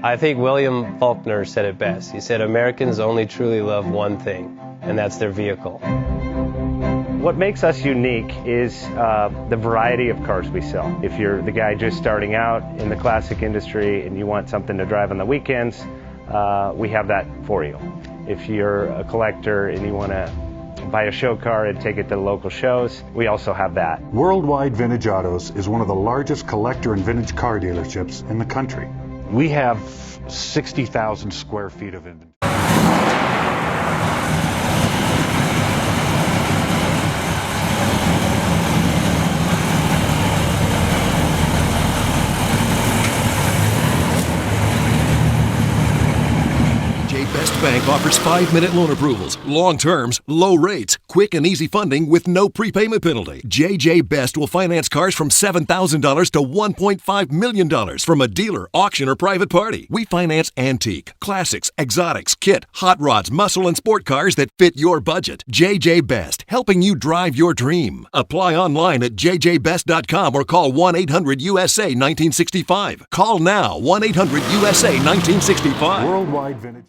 I think William Faulkner said it best. He said, Americans only truly love one thing, and that's their vehicle. What makes us unique is the variety of cars we sell. If you're the guy just starting out in the classic industry and you want something to drive on the weekends, we have that for you. If you're a collector and you want to buy a show car and take it to the local shows, we also have that. Worldwide Vintage Autos is one of the largest collector and vintage car dealerships in the country. We have 60,000 square feet of inventory. Best Bank offers 5-minute loan approvals, long terms, low rates, quick and easy funding with no prepayment penalty. JJ Best will finance cars from $7,000 to $1.5 million from a dealer, auction, or private party. We finance antique, classics, exotics, kit, hot rods, muscle, and sport cars that fit your budget. JJ Best, helping you drive your dream. Apply online at jjbest.com or call 1-800-USA-1965. Call now, 1-800-USA-1965. Worldwide Vintage.